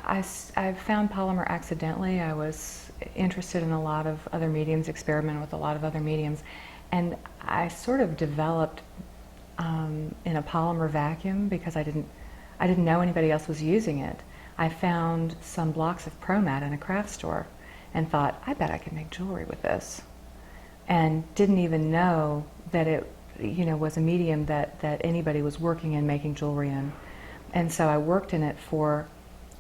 I found polymer accidentally. I was interested in a lot of other mediums, experimented with a lot of other mediums, and I sort of developed in a polymer vacuum because I didn't know anybody else was using it. I found some blocks of ProMat in a craft store and thought, I bet I could make jewelry with this, and didn't even know that it was a medium that anybody was working in, making jewelry in. And so I worked in it for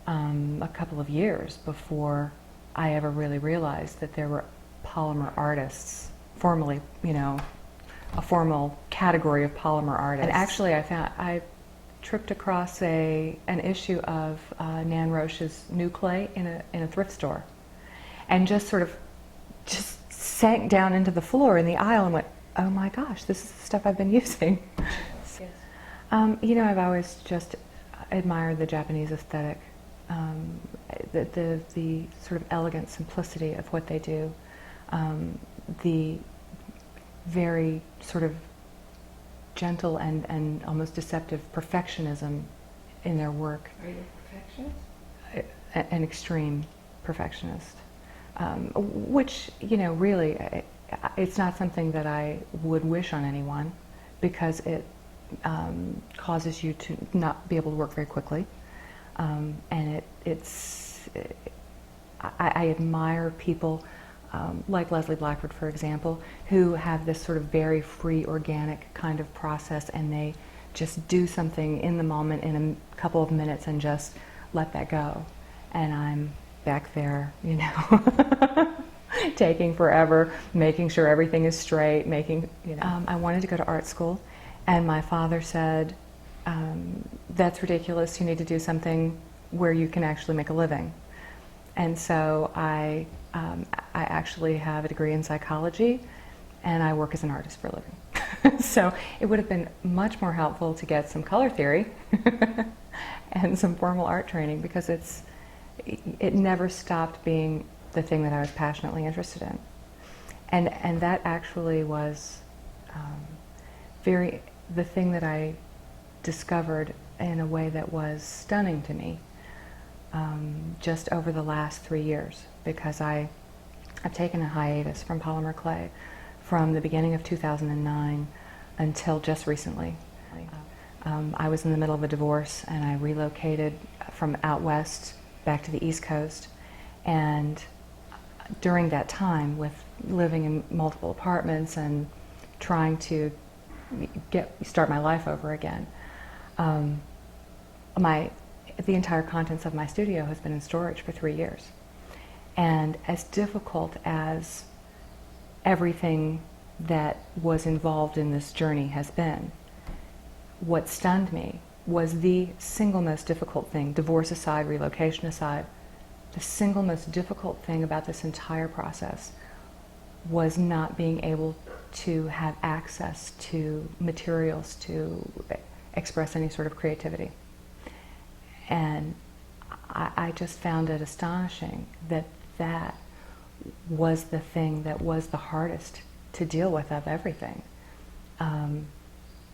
a couple of years before I ever really realized that there were polymer artists, formally, a formal category of polymer artists. And actually I tripped across an issue of Nan Roche's New Clay in a thrift store, and just sank down into the floor in the aisle and went, oh my gosh, this is the stuff I've been using. Yes. I've always just admired the Japanese aesthetic, the sort of elegant simplicity of what they do, the very sort of gentle and almost deceptive perfectionism in their work. Are you a perfectionist? An extreme perfectionist, which, really, it's not something that I would wish on anyone, because it causes you to not be able to work very quickly, and I admire people like Leslie Blackford, for example, who have this sort of very free, organic kind of process, and they just do something in the moment in a couple of minutes and just let that go. And I'm back there, taking forever, making sure everything is straight, I wanted to go to art school, and my father said, that's ridiculous, you need to do something where you can actually make a living. And so I actually have a degree in psychology, and I work as an artist for a living. So it would have been much more helpful to get some color theory and some formal art training, because it never stopped being the thing that I was passionately interested in. And that actually was the thing that I discovered in a way that was stunning to me just over the last 3 years, because I've taken a hiatus from polymer clay from the beginning of 2009 until just recently. I was in the middle of a divorce, and I relocated from out west back to the East Coast, and during that time, with living in multiple apartments and trying to start my life over again, the entire contents of my studio has been in storage for 3 years. And as difficult as everything that was involved in this journey has been, what stunned me was the single most difficult thing, divorce aside, relocation aside, the single most difficult thing about this entire process was not being able to have access to materials to express any sort of creativity. And I just found it astonishing that that was the thing that was the hardest to deal with of everything. And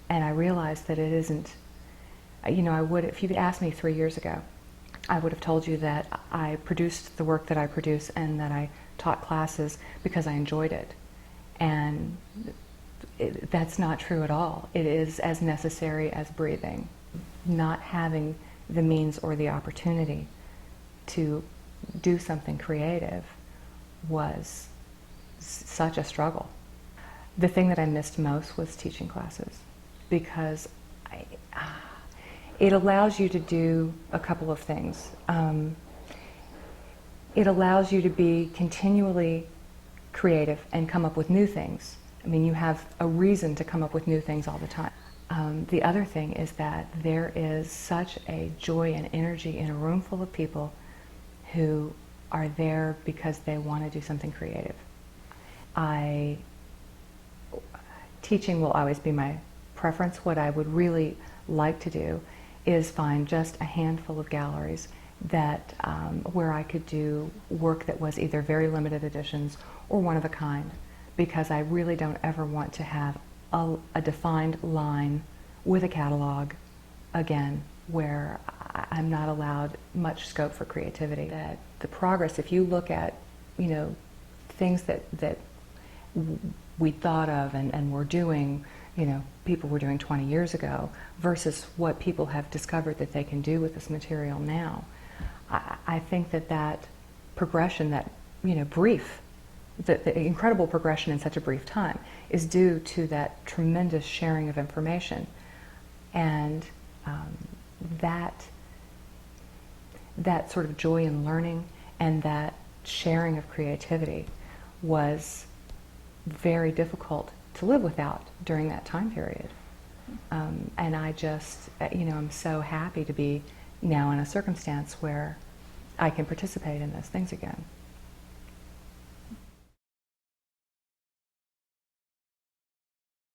I realized that it isn't, if you'd asked me 3 years ago, I would have told you that I produced the work that I produce and that I taught classes because I enjoyed it. And that's not true at all. It is as necessary as breathing. Not having the means or the opportunity to do something creative was such a struggle. The thing that I missed most was teaching classes, because it allows you to do a couple of things. It allows you to be continually creative and come up with new things. I mean, you have a reason to come up with new things all the time. The other thing is that there is such a joy and energy in a room full of people who are there because they want to do something creative. Teaching will always be my preference. What I would really like to do is find just a handful of galleries that where I could do work that was either very limited editions or one of a kind, because I really don't ever want to have a defined line with a catalog again where I'm not allowed much scope for creativity. That the progress, if you look at, things that we thought of and were doing, people were doing 20 years ago, versus what people have discovered that they can do with this material now, I think that progression, that, brief, the incredible progression in such a brief time, is due to that tremendous sharing of information. And that sort of joy in learning and that sharing of creativity was very difficult to live without during that time period. And I just, I'm so happy to be now in a circumstance where I can participate in those things again.